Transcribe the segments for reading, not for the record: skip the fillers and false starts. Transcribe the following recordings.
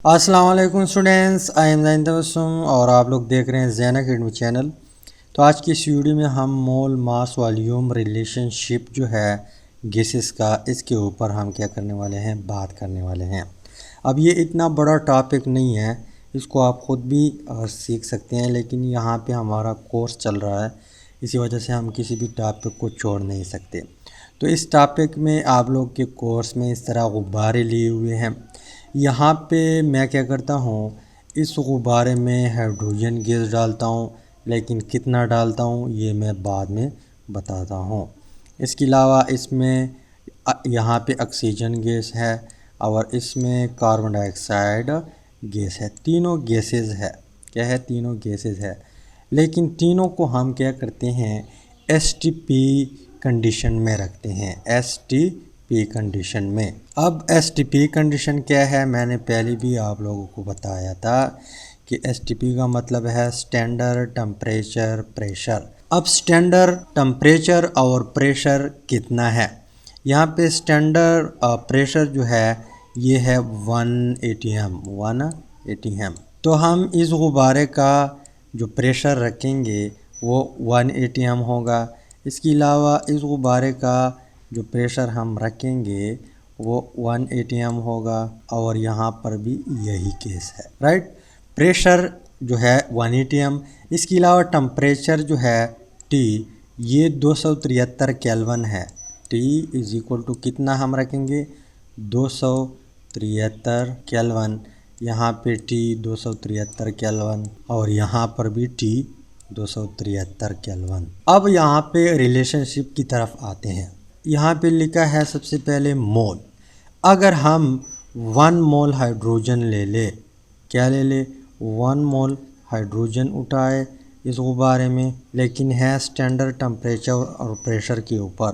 अस्सलाम वालेकुम students, I am ज़ैन तबस्सुम और आप लोग देख रहे हैं ज़ैन अकेडमी चैनल। तो आज की इस वीडियो में हम मोल मास वॉल्यूम रिलेशनशिप जो है गैसेस का, इसके ऊपर हम क्या करने वाले हैं, बात करने वाले हैं। अब ये इतना बड़ा टॉपिक नहीं है, इसको आप ख़ुद भी सीख सकते हैं, लेकिन यहाँ पे हमारा कोर्स चल रहा है, इसी वजह से हम किसी भी टॉपिक को छोड़ नहीं सकते। तो इस टॉपिक में आप लोग के कोर्स में इस तरह गुब्बारे लिए हुए हैं। यहाँ पे मैं क्या करता हूँ, इस गुब्बारे में हाइड्रोजन गैस डालता हूँ, लेकिन कितना डालता हूँ ये मैं बाद में बताता हूँ। इसके अलावा इसमें यहाँ पे ऑक्सीजन गैस है और इसमें कार्बन डाइऑक्साइड गैस है। तीनों गैसेस है, क्या है, तीनों गैसेस है। लेकिन तीनों को हम क्या करते हैं, एसटीपी कंडीशन में रखते हैं, एसटीपी कंडीशन में। अब एसटीपी कंडीशन क्या है, मैंने पहले भी आप लोगों को बताया था कि एसटीपी का मतलब है स्टैंडर्ड टेम्परेचर प्रेशर। अब स्टैंडर्ड टेम्परेचर और प्रेशर कितना है, यहाँ पे स्टैंडर्ड प्रेशर जो है ये है 180 एम, 180 एम। तो हम इस गुब्बारे का जो प्रेशर रखेंगे वो 180 एम होगा। इसके अलावा इस गुब्बारे का जो प्रेशर हम रखेंगे वो 180 एम होगा और यहाँ पर भी यही केस है, राइट। प्रेशर जो है 180 एम। इसके अलावा टेम्परेचर जो है T, ये 273 केल्विन है। T इज़ इक्वल टू कितना हम रखेंगे, 273 केल्विन। यहाँ पे T 273 केल्विन और यहाँ पर भी T 273 केल्विन। अब यहाँ पे रिलेशनशिप की तरफ आते हैं। यहाँ पे लिखा है सबसे पहले मोल। अगर हम 1 मोल हाइड्रोजन ले ले, क्या ले ले, 1 मोल हाइड्रोजन उठाए इस गुब्बारे में, लेकिन है स्टैंडर्ड टेम्परेचर और प्रेशर के ऊपर,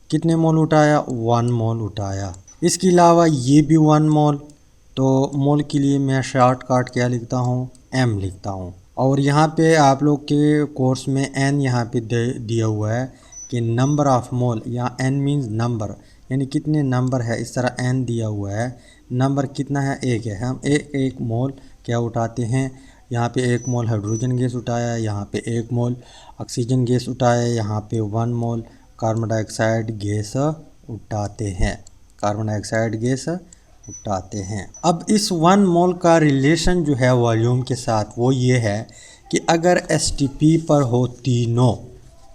कितने मोल उठाया, 1 मोल उठाया। इसके अलावा ये भी 1 मोल, तो मोल के लिए मैं शॉर्टकट क्या लिखता हूँ, m लिखता हूँ। और यहाँ पे आप लोग के कोर्स में n यहाँ पे दिया हुआ है कि नंबर ऑफ मोल, यहाँ n मीन्स नंबर, यानी कितने नंबर है, इस तरह n दिया हुआ है। नंबर कितना है, 1 है। हम एक मोल क्या उठाते हैं, यहाँ पे 1 मोल हाइड्रोजन गैस उठाया, यहाँ पे 1 मोल ऑक्सीजन गैस उठाया, यहाँ पे 1 मोल कार्बन डाइऑक्साइड गैस उठाते हैं, कार्बन डाइऑक्साइड गैस उठाते हैं। अब इस 1 मोल का रिलेशन जो है वॉल्यूम के साथ वो ये है कि अगर एसटीपी पर हो तीनों,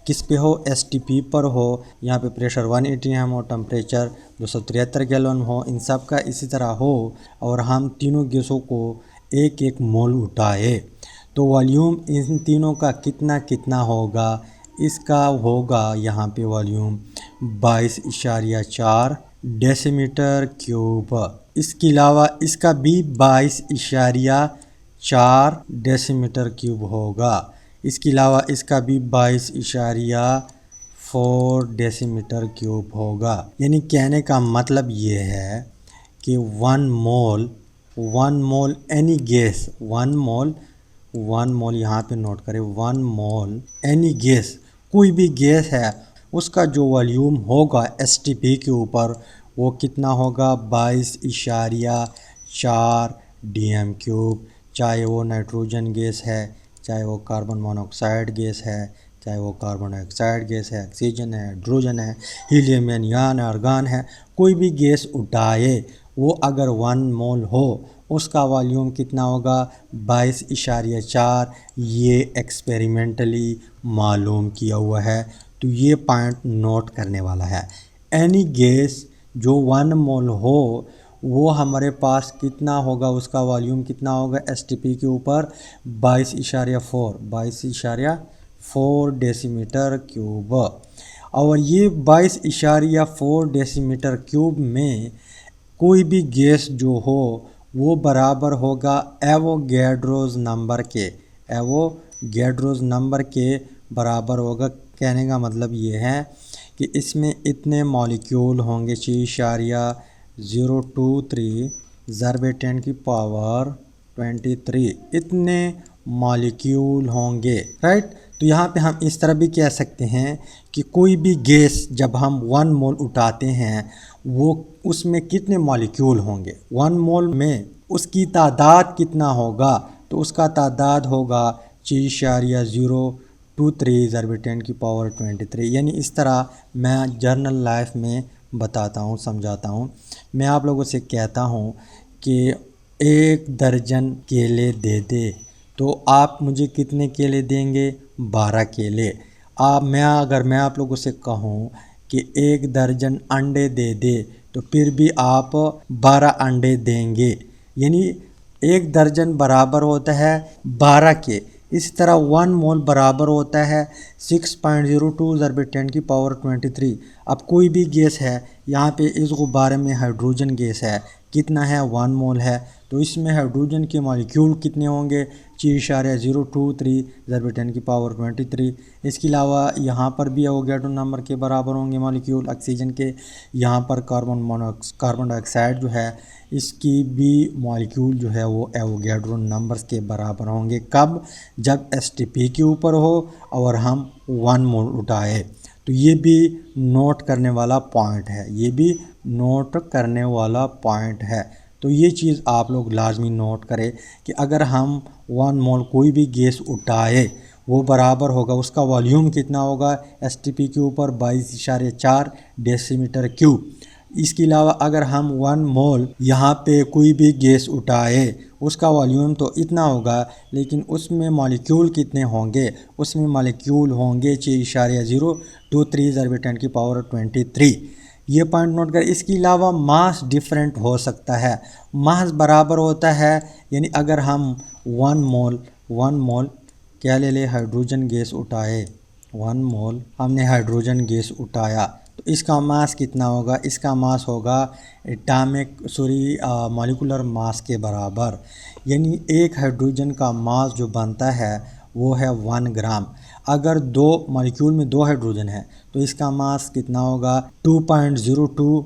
किस पे हो, एसटीपी पर हो, यहाँ पे प्रेशर 180 एम हो, टेम्परेचर 273 केल्विन हो, इन सब का इसी तरह हो, और हम तीनों गैसों को 1 मोल उठाए, तो वॉल्यूम इन तीनों का कितना कितना होगा, इसका होगा यहाँ पे वॉल्यूम 22.4 डेसीमीटर क्यूब। इसके अलावा इसका भी 22.4 डेसीमीटर क्यूब होगा। इसके अलावा इसका भी 22.4 डेसीमीटर क्यूब होगा। यानी कहने का मतलब ये है कि 1 मोल एनी गैस, 1 मोल यहाँ पे नोट करें, 1 मोल एनी गैस, कोई भी गैस है, उसका जो वॉल्यूम होगा एसटीपी के ऊपर वो कितना होगा, 22.4 डीएम क्यूब। चाहे वो नाइट्रोजन गैस है, चाहे वो कार्बन मोनोऑक्साइड गैस है, चाहे वो कार्बन डाइऑक्साइड गैस है, ऑक्सीजन है, हाइड्रोजन है, हीलियम है, नियॉन, आर्गन है, कोई भी गैस उठाए वो अगर 1 मोल हो उसका वॉल्यूम कितना होगा, 22.4। ये एक्सपेरिमेंटली मालूम किया हुआ है, तो ये पॉइंट नोट करने वाला है। एनी गैस जो 1 मोल हो वो हमारे पास कितना होगा, उसका वॉल्यूम कितना होगा एसटीपी के ऊपर, 22.4 डेसीमीटर क्यूब। और ये 22.4 डेसीमीटर क्यूब में कोई भी गैस जो हो वो बराबर होगा एवोगैड्रोज नंबर के, एवोगैड्रोज नंबर के बराबर होगा। कहने का मतलब ये है कि इसमें इतने मॉलिक्यूल होंगे, 6.023 ज़रब 10 की पावर 23 इतने मॉलिक्यूल होंगे, राइट। तो यहाँ पे हम इस तरह भी कह सकते हैं कि कोई भी गैस जब हम 1 मोल उठाते हैं वो उसमें कितने मॉलिक्यूल होंगे, 1 मोल में उसकी तादाद कितना होगा, तो उसका तादाद होगा 6.023 ज़रब 10 की पावर 23। यानी इस तरह मैं जर्नल लाइफ में बताता हूँ, समझाता हूँ। मैं आप लोगों से कहता हूँ कि 1 दर्जन केले दे दे, तो आप मुझे कितने केले देंगे? 12 केले। अगर मैं आप लोगों से कहूँ कि 1 दर्जन अंडे दे दे, तो फिर भी आप 12 अंडे देंगे। यानी 1 दर्जन बराबर होता है 12 के। इस तरह 1 मोल बराबर होता है 6.02 ज़रब 10 की पावर 23। अब कोई भी गैस है, यहाँ पे इस गुब्बारे में हाइड्रोजन गैस है, कितना है? 1 मोल है। तो इसमें हाइड्रोजन के मॉलिक्यूल कितने होंगे? 6.023 ज़रब 10 की पावर 23। इसके अलावा यहाँ पर भी एवोगैड्रो नंबर के बराबर होंगे मॉलिक्यूल ऑक्सीजन के। यहाँ पर कार्बन डाइऑक्साइड जो है, इसकी भी मॉलिक्यूल जो है वो एवोगैड्रो नंबर्स के बराबर होंगे। कब? जब एसटीपी के ऊपर हो और हम 1 मोल उठाए। तो ये भी नोट करने वाला पॉइंट है, ये भी नोट करने वाला पॉइंट है। तो ये चीज़ आप लोग लाजमी नोट करें कि अगर हम 1 मोल कोई भी गैस उठाए, वो बराबर होगा, उसका वॉल्यूम कितना होगा? एसटीपी के ऊपर 22.4 डेसीमीटर क्यूब। इसके अलावा अगर हम 1 मोल यहाँ पे कोई भी गैस उठाए, उसका वॉल्यूम तो इतना होगा, लेकिन उसमें मॉलिक्यूल कितने होंगे? उसमें मॉलिक्यूल होंगे 6.023 ज़रब 10 की पावर 23। ये पॉइंट नोट कर। इसके अलावा मास डिफरेंट हो सकता है, मास बराबर होता है। यानी अगर हम 1 मोल क्या ले ले? हाइड्रोजन गैस उठाए, 1 मोल हमने हाइड्रोजन गैस उठाया, तो इसका मास कितना होगा? इसका मास होगा मॉलिक्यूलर मास के बराबर। यानी एक हाइड्रोजन का मास जो बनता है वो है 1 ग्राम। अगर 2 मॉलिक्यूल में 2 हाइड्रोजन है, तो इसका मास कितना होगा? 2.02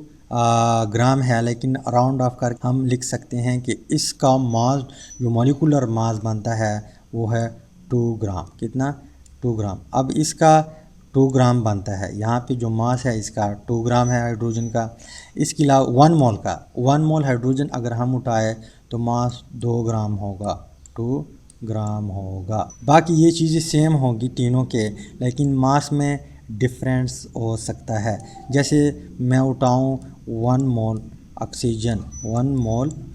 ग्राम है। लेकिन राउंड ऑफ कर हम लिख सकते हैं कि इसका मास जो मॉलिक्यूलर मास बनता है वो है 2 ग्राम। कितना? 2 ग्राम। अब इसका 2 ग्राम बनता है, यहाँ पे जो मास है इसका 2 ग्राम है हाइड्रोजन का। इसके अलावा 1 मोल हाइड्रोजन अगर हम उठाए तो मास 2 ग्राम होगा, 2 ग्राम होगा। बाकी ये चीज़ें सेम होगी तीनों के, लेकिन मास में डिफरेंस हो सकता है। जैसे मैं उठाऊँ 1 मोल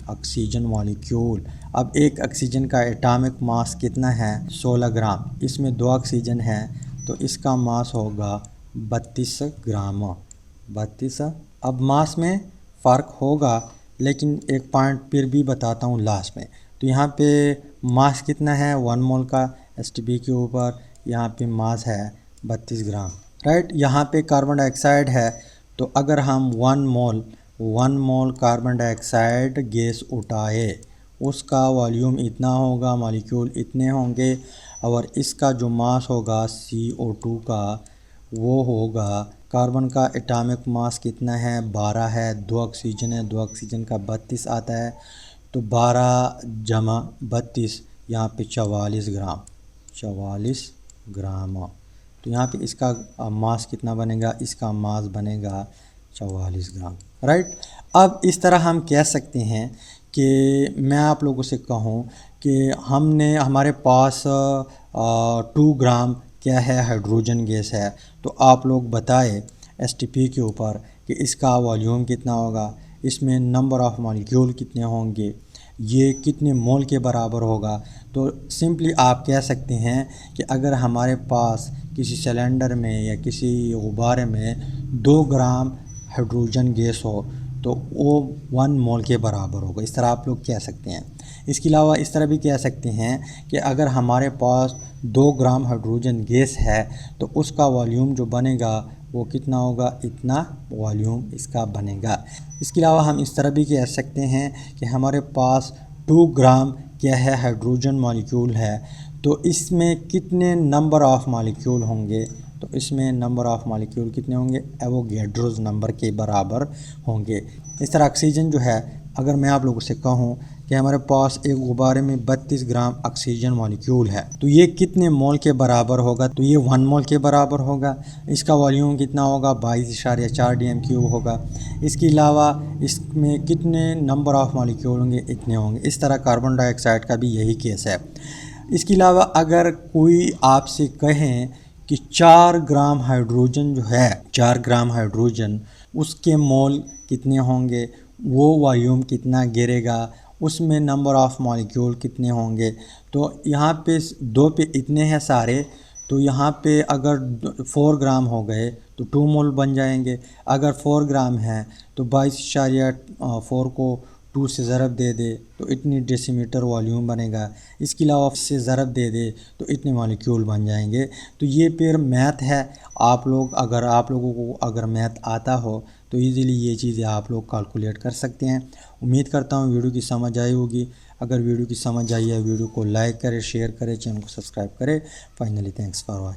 ऑक्सीजन मॉलिक्यूल। अब एक ऑक्सीजन का एटॉमिक मास कितना है? 16 ग्राम। इसमें 2 ऑक्सीजन है, तो इसका मास होगा 32 ग्राम। 32। अब मास में फ़र्क होगा, लेकिन एक पॉइंट फिर भी बताता हूँ लास्ट में। तो यहाँ पे मास कितना है 1 मोल का एसटीपी के ऊपर? यहाँ पे मास है 32 ग्राम, राइट। यहाँ पे कार्बन डाइऑक्साइड है, तो अगर हम 1 मोल कार्बन डाइऑक्साइड गैस उठाए, उसका वॉल्यूम इतना होगा, मॉलिक्यूल इतने होंगे, और इसका जो मास होगा CO2 का वो होगा, कार्बन का एटॉमिक मास कितना है? 12 है। 2 ऑक्सीजन है, 2 ऑक्सीजन का 32 आता है, तो 12 जमा 32 यहाँ पे 44 ग्राम, 44 ग्राम। तो यहाँ पे इसका मास कितना बनेगा? इसका मास बनेगा 44 ग्राम, राइट। अब इस तरह हम कह सकते हैं कि मैं आप लोगों से कहूँ कि हमारे पास 2 ग्राम क्या है? हाइड्रोजन गैस है। तो आप लोग बताएं एसटीपी के ऊपर कि इसका वॉल्यूम कितना होगा, इसमें नंबर ऑफ़ मॉलिक्यूल कितने होंगे, ये कितने मोल के बराबर होगा। तो सिंपली आप कह सकते हैं कि अगर हमारे पास किसी सिलेंडर में या किसी गुब्बारे में 2 ग्राम हाइड्रोजन गैस हो, तो वो 1 मोल के बराबर होगा। इस तरह आप लोग कह सकते हैं। इसके अलावा इस तरह भी कह सकते हैं कि अगर हमारे पास 2 ग्राम हाइड्रोजन गैस है, तो उसका वॉल्यूम जो बनेगा वो कितना होगा? इतना वॉल्यूम इसका बनेगा। इसके अलावा हम इस तरह भी कह सकते हैं कि हमारे पास 2 ग्राम क्या है? हाइड्रोजन मॉलिक्यूल है, तो इसमें कितने नंबर ऑफ़ मॉलिक्यूल होंगे? तो इसमें नंबर ऑफ़ मॉलिक्यूल कितने होंगे? एवोगैड्रोस नंबर के बराबर होंगे। इस तरह ऑक्सीजन जो है, अगर मैं आप लोगों से कहूँ कि हमारे पास एक गुब्बारे में 32 ग्राम ऑक्सीजन मॉलिक्यूल है, तो ये कितने मोल के बराबर होगा? तो ये 1 मोल के बराबर होगा। इसका वॉल्यूम कितना होगा? 22.4 dm³ होगा। इसके अलावा इसमें कितने नंबर ऑफ मॉलिक्यूल होंगे? इतने होंगे। इस तरह कार्बन डाइऑक्साइड का भी यही केस है। इसके अलावा अगर कोई आपसे कहें कि 4 ग्राम हाइड्रोजन जो है, 4 ग्राम हाइड्रोजन, उसके मोल कितने होंगे, वो वॉल्यूम कितना गिरेगा, उसमें नंबर ऑफ़ मॉलिक्यूल कितने होंगे, तो यहाँ पे 2 पे इतने हैं सारे, तो यहाँ पे अगर 4 ग्राम हो गए तो 2 मोल बन जाएंगे। अगर 4 ग्राम है तो 22.4 को 2 से ज़रब दे दे तो इतनी डेसीमीटर वॉल्यूम बनेगा। इसके अलावा से ज़रब दे दे तो इतने मॉलिक्यूल बन जाएंगे। तो ये फिर मैथ है। आप लोगों को अगर मैथ आता हो तो इजीली ये चीज़ें आप लोग कैलकुलेट कर सकते हैं। उम्मीद करता हूँ वीडियो की समझ आई होगी। अगर वीडियो की समझ आई है, वीडियो को लाइक करें, शेयर करें, चैनल को सब्सक्राइब करें। Finally thanks for watching.